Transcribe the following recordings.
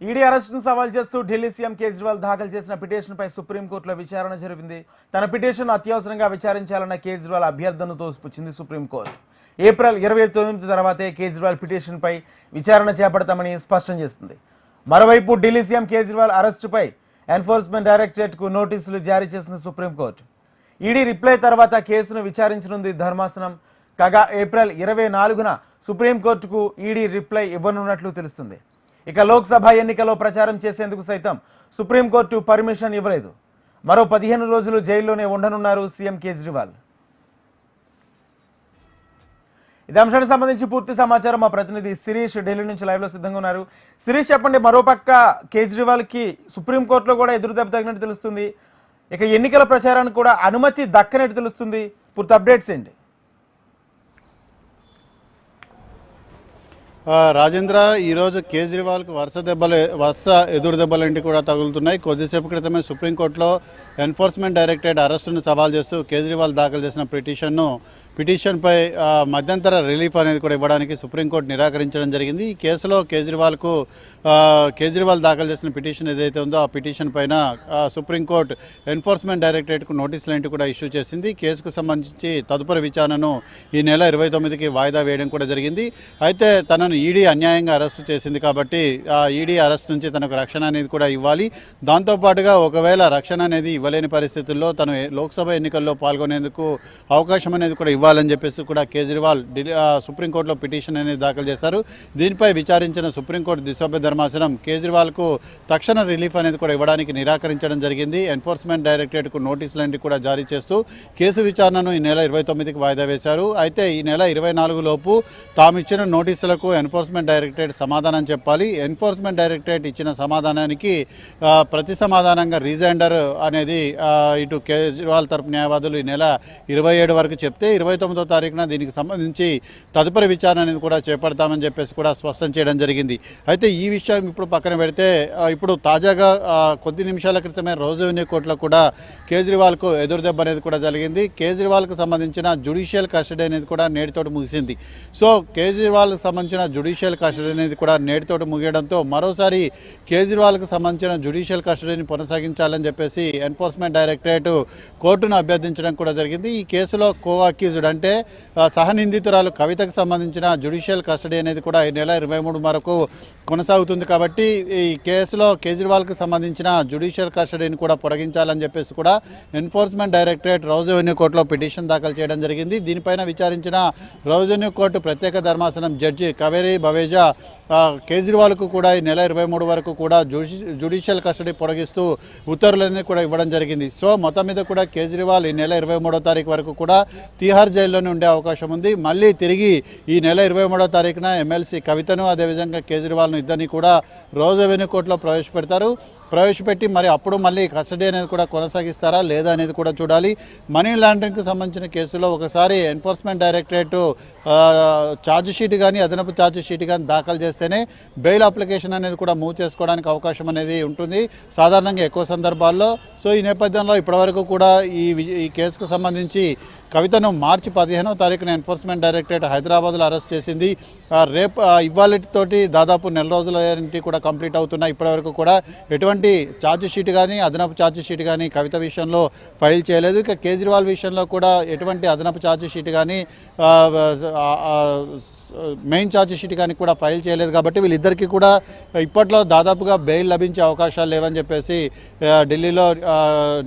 ED అరెస్టును సవాల్ చేస్తూ ఢిల్లీ సీఎం కేజ్రీవాల్ దాఖలు చేసిన పిటిషన్పై సుప్రీంకోర్టులో విచారణ జరిపింది. తన పిటిషన్ అత్యవసరంగా విచారించాలన్న కేజ్రీవాల్ అభ్యర్థనను తోసిపుచ్చింది సుప్రీంకోర్టు. ఏప్రిల్ 29 తర్వాతే కేజ్రీవాల్ పిటిషన్పై విచారణ చేపడతామని స్పష్టం చేస్తుంది. మరోవైపు ఢిల్లీ సీఎం కేజ్రీవాల్ అరెస్టుపై ఎన్ఫోర్స్మెంట్ డైరెక్టరేట్కు నోటీసులు జారీ చేసింది సుప్రీంకోర్టు. ఈడీ రిప్లై తర్వాత కేసును విచారించనుంది ధర్మాసనం. కాగా ఏప్రిల్ 24న సుప్రీంకోర్టుకు ఈడీ రిప్లై ఇవ్వనున్నట్లు తెలుస్తుంది. ఇక లోక్సభ ఎన్నికల్లో ప్రచారం చేసేందుకు సైతం సుప్రీంకోర్టు పర్మిషన్ ఇవ్వలేదు. మరో 15 రోజులు జైల్లోనే ఉండనున్నారు సీఎం కేజ్రీవాల్. ఇదే అంశానికి సంబంధించి పూర్తి సమాచారం మా ప్రతినిధి శిరీష్ ఢిల్లీ నుంచి లైవ్ లో సిద్ధంగా ఉన్నారు. శిరీష్, చెప్పండి, మరోపక్క కేజ్రీవాల్ కి సుప్రీంకోర్టులో కూడా ఎదురుదెబ్బ తగినట్టు తెలుస్తుంది. ఇక ఎన్నికల ప్రచారానికి కూడా అనుమతి దక్కనట్టు తెలుస్తుంది. పూర్తి అప్డేట్స్ ఏంటి? రాజేంద్ర, ఈరోజు కేజ్రీవాల్కు వరుస ఎదురు దెబ్బలు కూడా తగులుతున్నాయి. కొద్దిసేపు క్రితమే సుప్రీంకోర్టులో ఎన్ఫోర్స్మెంట్ డైరెక్టరేట్ అరెస్టును సవాల్ చేస్తూ కేజ్రీవాల్ దాఖలు చేసిన పిటిషన్పై మధ్యంతర రిలీఫ్ అనేది కూడా ఇవ్వడానికి సుప్రీంకోర్టు నిరాకరించడం జరిగింది. ఈ కేసులో కేజ్రీవాల్ దాఖలు చేసిన పిటిషన్ ఏదైతే ఉందో ఆ పిటిషన్ పైన సుప్రీంకోర్టు ఎన్ఫోర్స్మెంట్ డైరెక్టరేట్కు నోటీసులు కూడా ఇష్యూ చేసింది. కేసుకు సంబంధించి తదుపరి విచారణను ఈ నెల 29కి వాయిదా వేయడం కూడా జరిగింది. అయితే తనను ఈడీ అన్యాయంగా అరెస్టు చేసింది కాబట్టి ఈడీ అరెస్ట్ నుంచి తనకు రక్షణ అనేది కూడా ఇవ్వాలి. దాంతోపాటుగా ఒకవేళ రక్షణ అనేది ఇవ్వలేని పరిస్థితుల్లో తను లోక్సభ ఎన్నికల్లో పాల్గొనేందుకు అవకాశం అనేది కూడా ఇవ్వాలని చెప్పేసి కూడా కేజ్రీవాల్ సుప్రీంకోర్టులో పిటిషన్ అనేది దాఖలు చేశారు. దీనిపై విచారించిన సుప్రీంకోర్టు ద్విసభ్య ధర్మాసనం కేజ్రీవాల్కు తక్షణ రిలీఫ్ అనేది కూడా ఇవ్వడానికి నిరాకరించడం జరిగింది. ఎన్ఫోర్స్మెంట్ డైరెక్టరేట్కు నోటీసులన్నీ కూడా జారీ చేస్తూ కేసు విచారణను ఈ నెల 29కి వాయిదా వేశారు. అయితే ఈ నెల 24 లోపు తాము ఇచ్చిన నోటీసులకు ఎన్ఫోర్స్మెంట్ డైరెక్టరేట్ సమాధానం చెప్పాలి. ఎన్ఫోర్స్మెంట్ డైరెక్టరేట్ ఇచ్చిన సమాధానానికి ప్రతి సమాధానంగా రీజైండర్ అనేది ఇటు కేజ్రీవాల్ తరపు న్యాయవాదులు ఈ నెల 27 వరకు చెప్తే 29వ తారీఖున దీనికి సంబంధించి తదుపరి విచారణ అనేది కూడా చేపడతామని చెప్పేసి కూడా స్పష్టం చేయడం జరిగింది. అయితే ఈ విషయం ఇప్పుడు పక్కన పెడితే ఇప్పుడు తాజాగా కొద్ది నిమిషాల క్రితమే రోజు రెవెన్యూ కోర్టులో కూడా కేజ్రీవాల్కు ఎదురుదెబ్బ అనేది కూడా జరిగింది. కేజ్రీవాల్కు సంబంధించిన జ్యుడిషియల్ కస్టడీ అనేది కూడా నేటితోటి ముగిసింది. సో కేజ్రీవాల్కు సంబంధించిన జ్యుడిషియల్ కస్టడీ అనేది కూడా నేటితోటి ముగియడంతో మరోసారి కేజ్రీవాల్కు సంబంధించిన జ్యుడిషియల్ కస్టడీని కొనసాగించాలని చెప్పేసి ఎన్ఫోర్స్మెంట్ డైరెక్టరేట్ కోర్టును అభ్యర్థించడం కూడా జరిగింది. ఈ కేసులో అక్యూజ్డ్ అంటే సహనిందితురాలు కవితకు సంబంధించిన జ్యుడిషియల్ కస్టడీ అనేది కూడా ఈ నెల 23 వరకు కొనసాగుతుంది. కాబట్టి ఈ కేసులో కేజ్రీవాల్కి సంబంధించిన జ్యుడిషియల్ కస్టడీని కూడా పొడిగించాలని చెప్పేసి కూడా ఎన్ఫోర్స్మెంట్ డైరెక్టరేట్ రోజు రెవెన్యూ కోర్టులో పిటిషన్ దాఖలు చేయడం జరిగింది. దీనిపైన విచారించిన రోజు రెవెన్యూ కోర్టు ప్రత్యేక ధర్మాసనం జడ్జి కవేరి బవేజా కేజ్రీవాల్కు కూడా ఈ నెల 23 వరకు కూడా జ్యుడిషియల్ కస్టడీ పొడిగిస్తూ ఉత్తర్వులన్నీ కూడా ఇవ్వడం జరిగింది. సో మొత్తం మీద కూడా కేజ్రీవాల్ ఈ నెల 23వ తారీఖు వరకు కూడా తిహార్ జైల్లోనే ఉండే అవకాశం ఉంది. మళ్ళీ తిరిగి ఈ నెల 23వ తారీఖున ఎమ్మెల్సీ కవితను అదేవిధంగా కేజ్రీవాల్ను ఇద్దరిని కూడా రోజు రెవెన్యూ కోర్టులో ప్రవేశపెట్టి మరి అప్పుడు మళ్ళీ కస్టడీ అనేది కూడా కొనసాగిస్తారా లేదా అనేది కూడా చూడాలి. మనీ లాండరింగ్కి సంబంధించిన కేసులో ఒకసారి ఎన్ఫోర్స్మెంట్ డైరెక్టరేట్ ఛార్జ్ షీట్ కానీ అదనపు ఛార్జ్ షీట్ కానీ దాఖలు చేస్తేనే బెయిల్ అప్లికేషన్ అనేది కూడా మూవ్ చేసుకోవడానికి అవకాశం అనేది ఉంటుంది సాధారణంగా ఎక్కువ సందర్భాల్లో. సో ఈ నేపథ్యంలో ఇప్పటివరకు కూడా ఈ కేసుకు సంబంధించి కవితను మార్చి 15వ తారీఖున ఎన్ఫోర్స్మెంట్ డైరెక్టరేట్ హైదరాబాద్లో అరెస్ట్ చేసింది. రేపు ఇవాళతోటి దాదాపు నెల రోజుల కూడా కంప్లీట్ అవుతున్నాయి. ఇప్పటివరకు కూడా ఎటువంటి ఛార్జ్ షీట్ కానీ అదనపు ఛార్జ్ షీట్ కానీ కవిత విషయంలో ఫైల్ చేయలేదు. ఇక కేజ్రీవాల్ విషయంలో కూడా ఎటువంటి అదనపు ఛార్జ్ షీట్ కానీ మెయిన్ ఛార్జ్ షీట్ కానీ కూడా ఫైల్ చేయలేదు. కాబట్టి వీళ్ళిద్దరికీ కూడా ఇప్పట్లో దాదాపుగా బెయిల్ లభించే అవకాశాలు లేవని చెప్పేసి ఢిల్లీలో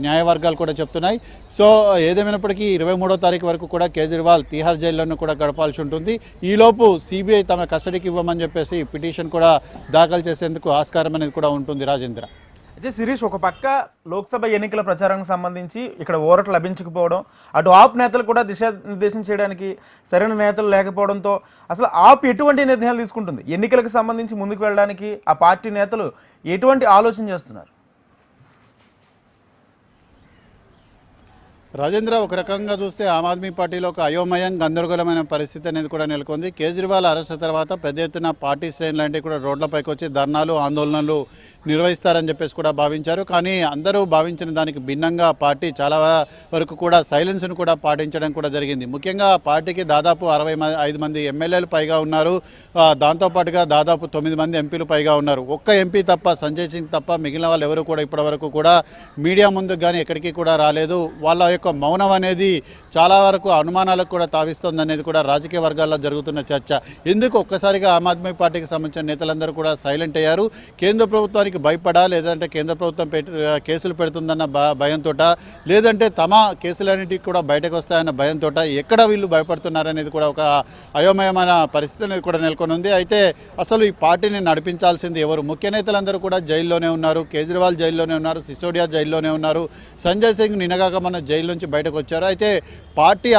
న్యాయవర్గాలు కూడా చెప్తున్నాయి. సో ఏదేమైనప్పటికీ 23వ తారీఖు వరకు కూడా కేజ్రీవాల్ తిహార్ జైల్లోనూ కూడా గడపాల్సి ఉంటుంది. ఈలోపు సిబిఐ తమ కస్టడీకి ఇవ్వమని చెప్పేసి పిటిషన్ కూడా దాఖలు చేసేందుకు ఆస్కారం అనేది కూడా ఉంటుంది. రాజేంద్ర, అయితే శిరీష్, ఒక పక్క లోక్సభ ఎన్నికల ప్రచారానికి సంబంధించి ఇక్కడ ఓరట్లు లభించకపోవడం, అటు ఆప్ నేతలు కూడా దిశానిర్దేశం చేయడానికి సరైన నేతలు లేకపోవడంతో అసలు ఆప్ ఎటువంటి నిర్ణయాలు తీసుకుంటుంది? ఎన్నికలకు సంబంధించి ముందుకు వెళ్ళడానికి ఆ పార్టీ నేతలు ఎటువంటి ఆలోచన చేస్తున్నారు? రాజేంద్ర, ఒక రకంగా చూస్తే ఆమ్ ఆద్మీ పార్టీలో ఒక అయోమయం గందరగోళమైన పరిస్థితి అనేది కూడా నెలకొంది. కేజ్రీవాల్ అరెస్ట్ తర్వాత పెద్ద ఎత్తున పార్టీ శ్రేణులు లాంటివి కూడా రోడ్లపైకి వచ్చి ధర్నాలు ఆందోళనలు నిర్వహిస్తారని చెప్పేసి కూడా భావించారు. కానీ అందరూ భావించిన దానికి భిన్నంగా పార్టీ చాలా వరకు కూడా సైలెన్స్ను కూడా పాటించడం కూడా జరిగింది. ముఖ్యంగా పార్టీకి దాదాపు 65 మంది ఎమ్మెల్యేలు పైగా ఉన్నారు. దాంతోపాటుగా దాదాపు 9 మంది ఎంపీలు పైగా ఉన్నారు. ఒక్క ఎంపీ తప్ప, సంజయ్ సింగ్ తప్ప మిగిలిన వాళ్ళు ఎవరు కూడా ఇప్పటివరకు కూడా మీడియా ముందుకు కానీ ఎక్కడికి కూడా రాలేదు. వాళ్ళ యొక్క మౌనం అనేది చాలా వరకు అనుమానాలకు కూడా తావిస్తుంది అనేది కూడా రాజకీయ వర్గాల్లో జరుగుతున్న చర్చ. ఎందుకు ఒక్కసారిగా ఆమ్ ఆద్మీ పార్టీకి సంబంధించిన నేతలందరూ కూడా సైలెంట్ అయ్యారు? కేంద్ర ప్రభుత్వానికి భయపడా, లేదంటే కేంద్ర ప్రభుత్వం కేసులు పెడుతుందన్న భయంతో, లేదంటే తమ కేసులన్నింటికి కూడా బయటకు వస్తాయన్న భయంతో ఎక్కడ వీళ్ళు భయపడుతున్నారనేది కూడా ఒక అయోమయమైన పరిస్థితి అనేది కూడా నెలకొని ఉంది. అయితే అసలు ఈ పార్టీని నడిపించాల్సింది ఎవరు? ముఖ్య నేతలందరూ కూడా జైల్లోనే ఉన్నారు. కేజ్రీవాల్ జైల్లోనే ఉన్నారు, సిసోడియా జైల్లోనే ఉన్నారు, సంజయ్ సింగ్ నిన్నగాక మన జైలు నుంచి బయటకు వచ్చారు. అయితే పార్టీ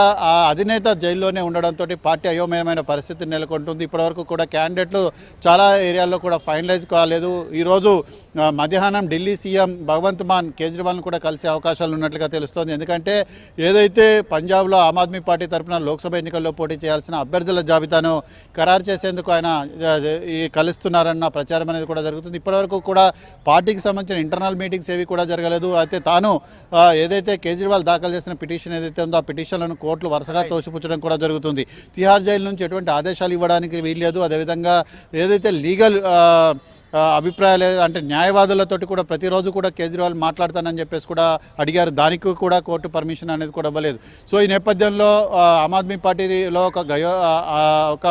అధినేత జైల్లోనే ఉండడంతో పార్టీ అయోమయమైన పరిస్థితి నెలకొంటుంది. ఇప్పటివరకు కూడా క్యాండిడేట్లు చాలా ఏరియాల్లో కూడా ఫైనలైజ్ కాలేదు. ఈరోజు మధ్యాహ్నం ఢిల్లీ సీఎం భగవంత్ మాన్ కేజ్రీవాల్ను కూడా కలిసే అవకాశాలు ఉన్నట్లుగా తెలుస్తోంది. ఎందుకంటే ఏదైతే పంజాబ్లో ఆమ్ ఆద్మీ పార్టీ తరఫున లోక్సభ ఎన్నికల్లో పోటీ చేయాల్సిన అభ్యర్థుల జాబితాను ఖరారు చేసేందుకు ఆయన కలుస్తున్నారన్న ప్రచారం అనేది కూడా జరుగుతుంది. ఇప్పటివరకు కూడా పార్టీకి సంబంధించిన ఇంటర్నల్ మీటింగ్స్ ఏవి కూడా జరగలేదు. అయితే తాను ఏదైతే కేజ్రీవాల్ దాఖలు చేసిన పిటిషన్ ఏదైతే ఉందో ఆ పిటిషన్లను కోర్టులు వరుసగా తోసిపుచ్చడం కూడా జరుగుతుంది. తిహార్ జైలు నుంచి ఎటువంటి ఆదేశాలు ఇవ్వడానికి వీల్లేదు. అదేవిధంగా ఏదైతే లీగల్ అభిప్రాయాలు అంటే న్యాయవాదులతోటి కూడా ప్రతిరోజు కూడా కేజ్రీవాల్ మాట్లాడతానని చెప్పేసి కూడా అడిగారు. దానికి కూడా కోర్టు పర్మిషన్ అనేది కూడా ఇవ్వలేదు. సో ఈ నేపథ్యంలో ఆమ్ ఆద్మీ పార్టీలో ఒక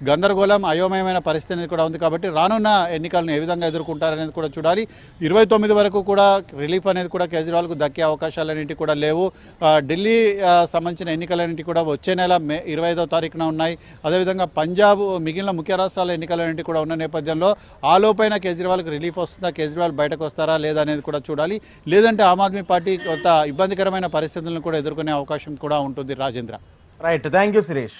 గందరగోళం, అయోమయమైన పరిస్థితి అనేది కూడా ఉంది. కాబట్టి రానున్న ఎన్నికలను ఏ విధంగా ఎదుర్కొంటారనేది కూడా చూడాలి. 29 వరకు కూడా రిలీఫ్ అనేది కూడా కేజ్రీవాల్కు దక్కే అవకాశాలన్నింటి కూడా లేవు. ఢిల్లీ సంబంధించిన ఎన్నికలన్నింటి కూడా వచ్చే నెల మే 25వ తారీఖున ఉన్నాయి. అదేవిధంగా పంజాబ్, మిగిలిన ముఖ్య రాష్ట్రాల ఎన్నికలన్నింటి కూడా ఉన్న నేపథ్యంలో ఆలోపై కేజ్రీవాల్కి రిలీఫ్ వస్తుందా, కేజ్రీవాల్ బయటకు వస్తారా లేదా అనేది కూడా చూడాలి. లేదంటే ఆమ్ ఆద్మీ పార్టీ కొంత ఇబ్బందికరమైన పరిస్థితులను కూడా ఎదుర్కొనే అవకాశం కూడా ఉంటుంది. Rajendra. Right, thank you Suresh.